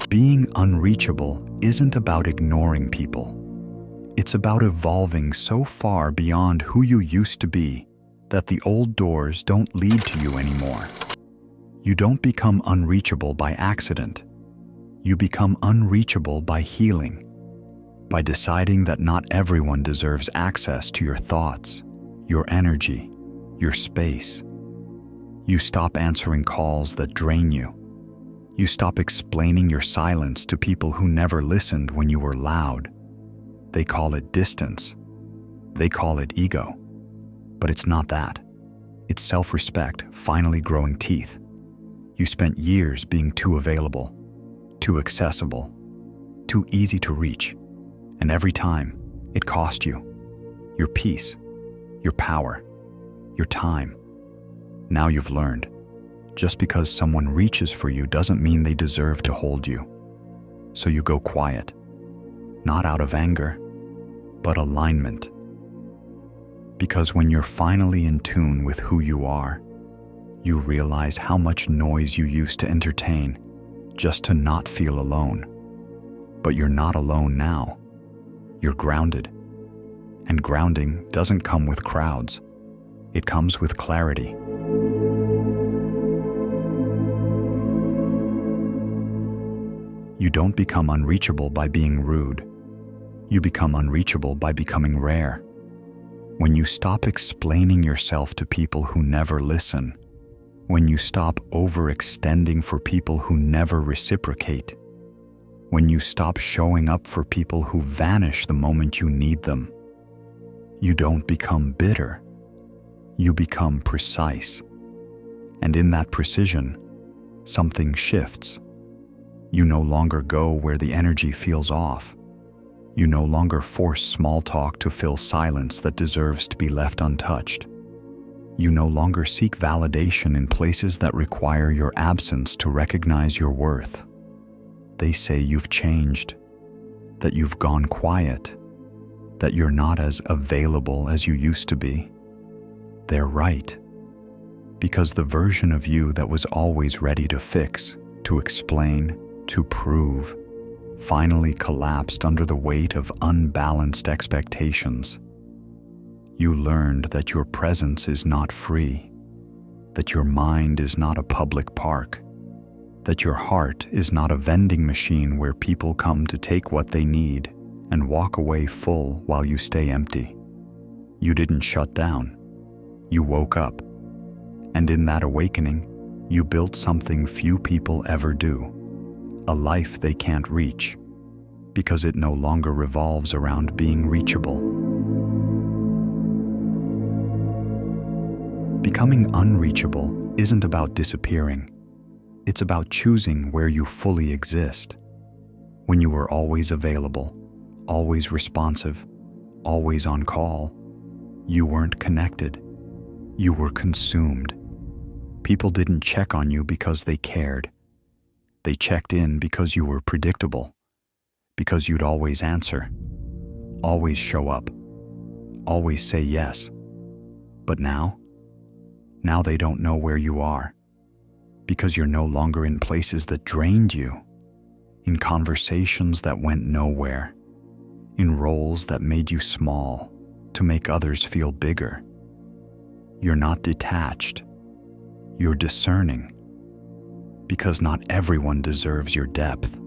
Being unreachable isn't about ignoring people. It's about evolving so far beyond who you used to be that the old doors don't lead to you anymore. You don't become unreachable by accident. You become unreachable by healing, by deciding that not everyone deserves access to your thoughts, your energy, your space. You stop answering calls that drain you. You stop explaining your silence to people who never listened when you were loud. They call it distance. They call it ego. But it's not that. It's self-respect finally growing teeth. You spent years being too available, too accessible, too easy to reach. And every time, it cost you. Your peace, your power, your time. Now you've learned. Just because someone reaches for you doesn't mean they deserve to hold you. So you go quiet. Not out of anger, but alignment. Because when you're finally in tune with who you are, you realize how much noise you used to entertain just to not feel alone. But you're not alone now. You're grounded. And grounding doesn't come with crowds. It comes with clarity. You don't become unreachable by being rude. You become unreachable by becoming rare. When you stop explaining yourself to people who never listen, when you stop overextending for people who never reciprocate, when you stop showing up for people who vanish the moment you need them, you don't become bitter. You become precise. And in that precision, something shifts. You no longer go where the energy feels off. You no longer force small talk to fill silence that deserves to be left untouched. You no longer seek validation in places that require your absence to recognize your worth. They say you've changed, that you've gone quiet, that you're not as available as you used to be. They're right. Because the version of you that was always ready to fix, to explain, to prove, finally collapsed under the weight of unbalanced expectations. You learned that your presence is not free, that your mind is not a public park, that your heart is not a vending machine where people come to take what they need and walk away full while you stay empty. You didn't shut down. You woke up. And in that awakening, you built something few people ever do. A life they can't reach, because it no longer revolves around being reachable. Becoming unreachable isn't about disappearing. It's about choosing where you fully exist. When you were always available, always responsive, always on call, you weren't connected. You were consumed. People didn't check on you because they cared. They checked in because you were predictable, because you'd always answer, always show up, always say yes. But now they don't know where you are, because you're no longer in places that drained you, in conversations that went nowhere, in roles that made you small to make others feel bigger. You're not detached, you're discerning. Because not everyone deserves your depth.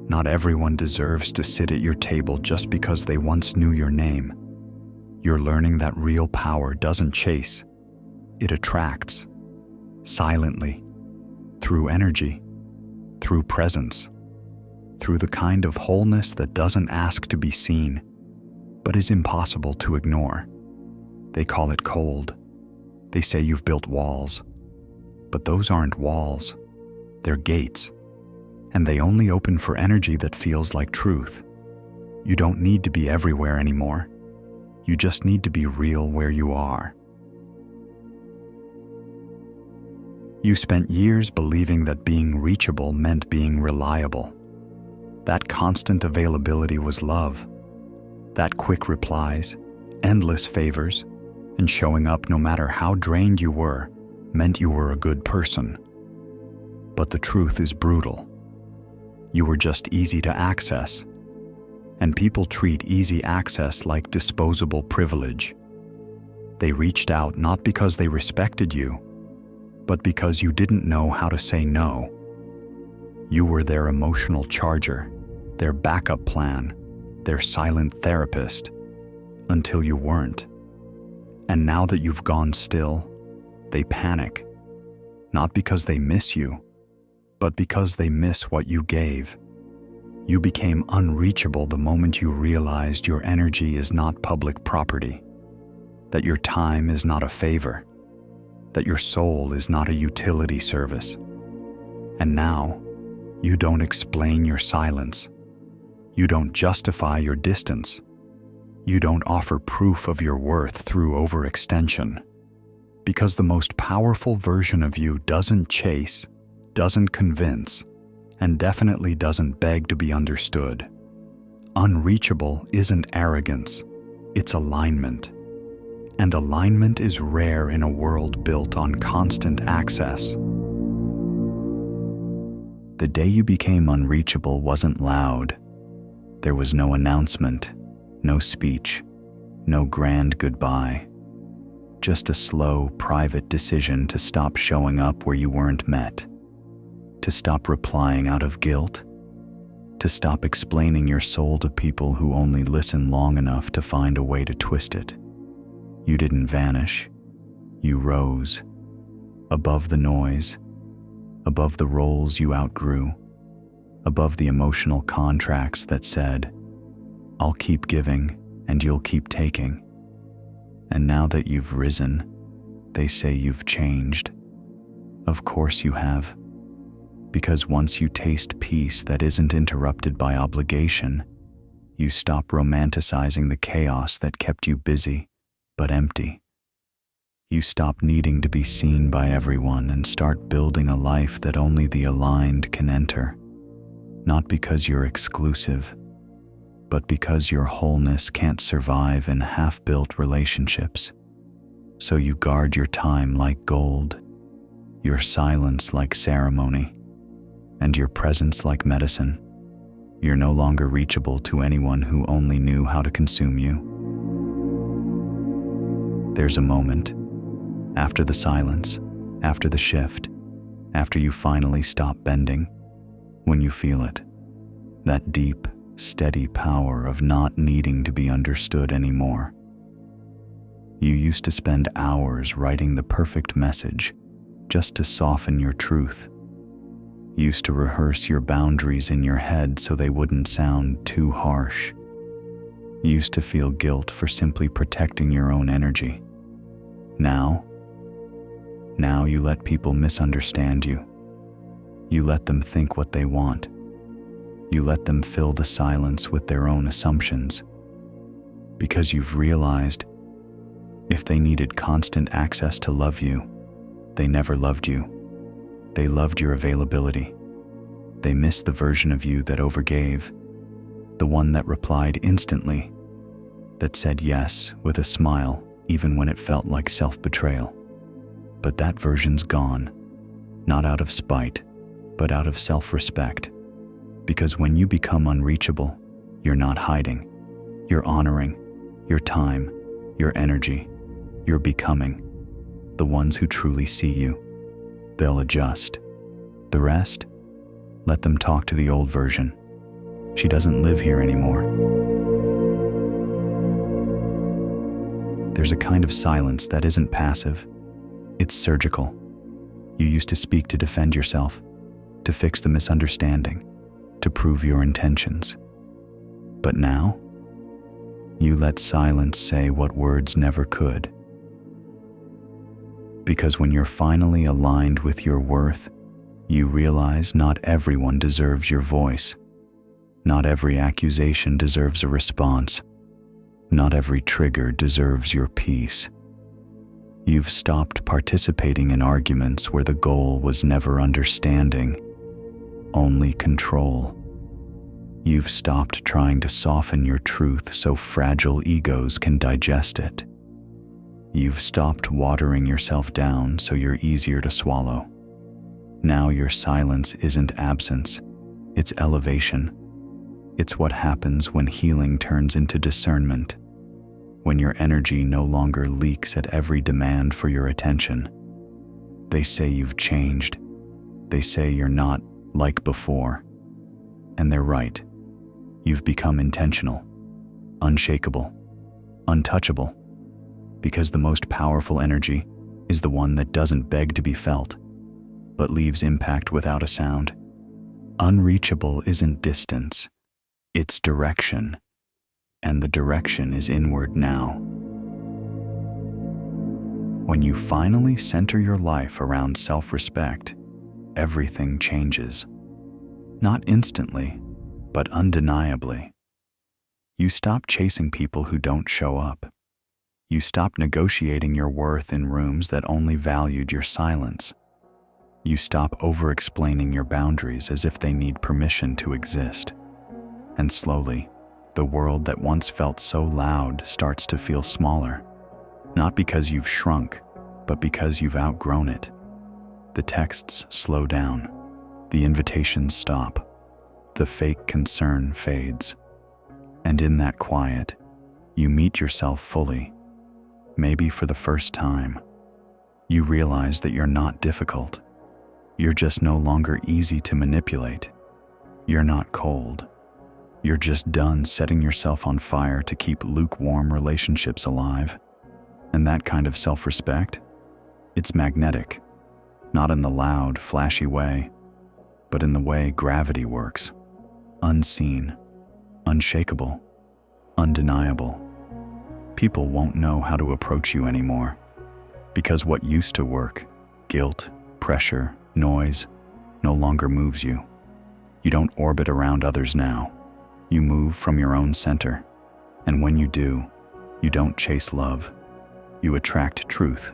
Not everyone deserves to sit at your table just because they once knew your name. You're learning that real power doesn't chase. It attracts. Silently. Through energy. Through presence. Through the kind of wholeness that doesn't ask to be seen, but is impossible to ignore. They call it cold. They say you've built walls. But those aren't walls. They're gates, and they only open for energy that feels like truth. You don't need to be everywhere anymore. You just need to be real where you are. You spent years believing that being reachable meant being reliable. That constant availability was love. That quick replies, endless favors, and showing up no matter how drained you were meant you were a good person. But the truth is brutal. You were just easy to access. And people treat easy access like disposable privilege. They reached out not because they respected you, but because you didn't know how to say no. You were their emotional charger, their backup plan, their silent therapist, until you weren't. And now that you've gone still, they panic, not because they miss you, but because they miss what you gave. You became unreachable the moment you realized your energy is not public property, that your time is not a favor, that your soul is not a utility service. And now, you don't explain your silence. You don't justify your distance. You don't offer proof of your worth through overextension. Because the most powerful version of you doesn't chase, doesn't convince, and definitely doesn't beg to be understood. Unreachable isn't arrogance, it's alignment. And alignment is rare in a world built on constant access. The day you became unreachable wasn't loud. There was no announcement, no speech, no grand goodbye. Just a slow, private decision to stop showing up where you weren't met. To stop replying out of guilt, to stop explaining your soul to people who only listen long enough to find a way to twist it. You didn't vanish, you rose, above the noise, above the roles you outgrew, above the emotional contracts that said, "I'll keep giving and you'll keep taking." And now that you've risen, they say you've changed. Of course you have. Because once you taste peace that isn't interrupted by obligation, you stop romanticizing the chaos that kept you busy, but empty. You stop needing to be seen by everyone and start building a life that only the aligned can enter. Not because you're exclusive, but because your wholeness can't survive in half-built relationships. So you guard your time like gold, your silence like ceremony, and your presence like medicine. You're no longer reachable to anyone who only knew how to consume you. There's a moment, after the silence, after the shift, after you finally stop bending, when you feel it, that deep, steady power of not needing to be understood anymore. You used to spend hours writing the perfect message just to soften your truth. Used to rehearse your boundaries in your head so they wouldn't sound too harsh. Used to feel guilt for simply protecting your own energy. Now you let people misunderstand you. You let them think what they want. You let them fill the silence with their own assumptions. Because you've realized, if they needed constant access to love you, they never loved you. They loved your availability. They missed the version of you that overgave, the one that replied instantly, that said yes with a smile even when it felt like self-betrayal. But that version's gone, not out of spite, but out of self-respect. Because when you become unreachable, you're not hiding. You're honoring your time, your energy, you're becoming. The ones who truly see you, they'll adjust. The rest, let them talk to the old version. She doesn't live here anymore. There's a kind of silence that isn't passive. It's surgical. You used to speak to defend yourself, to fix the misunderstanding, to prove your intentions. But now, you let silence say what words never could. Because when you're finally aligned with your worth, you realize not everyone deserves your voice. Not every accusation deserves a response. Not every trigger deserves your peace. You've stopped participating in arguments where the goal was never understanding, only control. You've stopped trying to soften your truth so fragile egos can digest it. You've stopped watering yourself down so you're easier to swallow. Now your silence isn't absence, It's elevation. It's what happens when healing turns into discernment, when your energy no longer leaks at every demand for your attention. They say you've changed. They say you're not like before. And they're right. You've become intentional, unshakable, untouchable, because the most powerful energy is the one that doesn't beg to be felt, but leaves impact without a sound. Unreachable isn't distance, it's direction, and the direction is inward now. When you finally center your life around self-respect, everything changes. Not instantly, but undeniably. You stop chasing people who don't show up. You stop negotiating your worth in rooms that only valued your silence. You stop over-explaining your boundaries as if they need permission to exist. And slowly, the world that once felt so loud starts to feel smaller. Not because you've shrunk, but because you've outgrown it. The texts slow down. The invitations stop. The fake concern fades. And in that quiet, you meet yourself fully. Maybe for the first time, you realize that you're not difficult. You're just no longer easy to manipulate. You're not cold. You're just done setting yourself on fire to keep lukewarm relationships alive. And that kind of self-respect, it's magnetic, not in the loud, flashy way, but in the way gravity works. Unseen, unshakable, undeniable. People won't know how to approach you anymore, because what used to work, guilt, pressure, noise, no longer moves you. You don't orbit around others now. You move from your own center. And when you do, you don't chase love. You attract truth.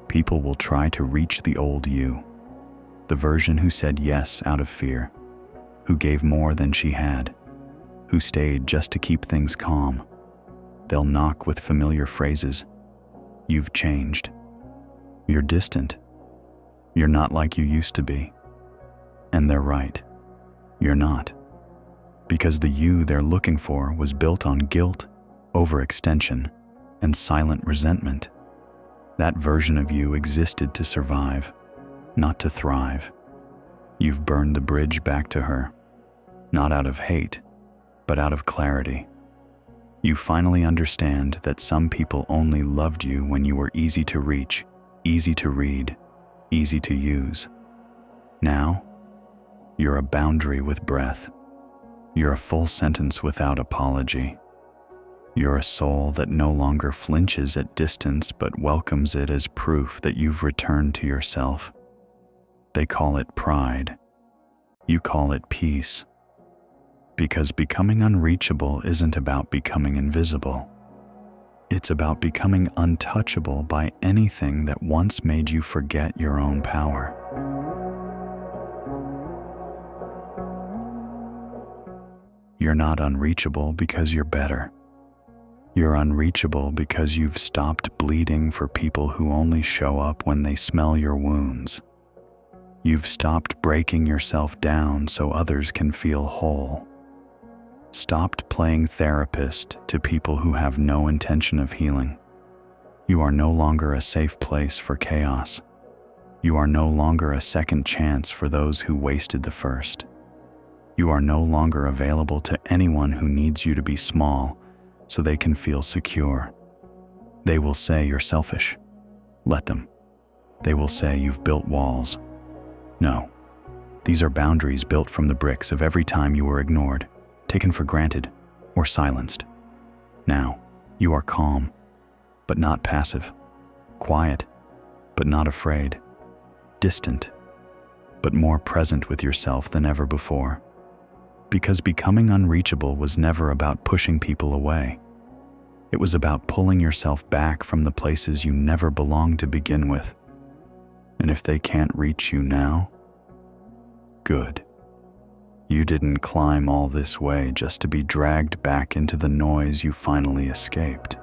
People will try to reach the old you, the version who said yes out of fear, who gave more than she had, who stayed just to keep things calm. They'll knock with familiar phrases. You've changed. You're distant. You're not like you used to be. And they're right. You're not. Because the you they're looking for was built on guilt, overextension, and silent resentment. That version of you existed to survive, not to thrive. You've burned the bridge back to her, not out of hate, but out of clarity. You finally understand that some people only loved you when you were easy to reach, easy to read, easy to use. Now, you're a boundary with breath. You're a full sentence without apology. You're a soul that no longer flinches at distance but welcomes it as proof that you've returned to yourself. They call it pride. You call it peace. Because becoming unreachable isn't about becoming invisible. It's about becoming untouchable by anything that once made you forget your own power. You're not unreachable because you're better. You're unreachable because you've stopped bleeding for people who only show up when they smell your wounds. You've stopped breaking yourself down so others can feel whole. Stopped playing therapist to people who have no intention of healing. You are no longer a safe place for chaos. You are no longer a second chance for those who wasted the first. You are no longer available to anyone who needs you to be small so they can feel secure. They will say you're selfish. Let them. They will say you've built walls. No, these are boundaries built from the bricks of every time you were ignored, taken for granted, or silenced. Now, you are calm, but not passive, quiet, but not afraid, distant, but more present with yourself than ever before. Because becoming unreachable was never about pushing people away. It was about pulling yourself back from the places you never belonged to begin with. And if they can't reach you now, good. You didn't climb all this way just to be dragged back into the noise you finally escaped.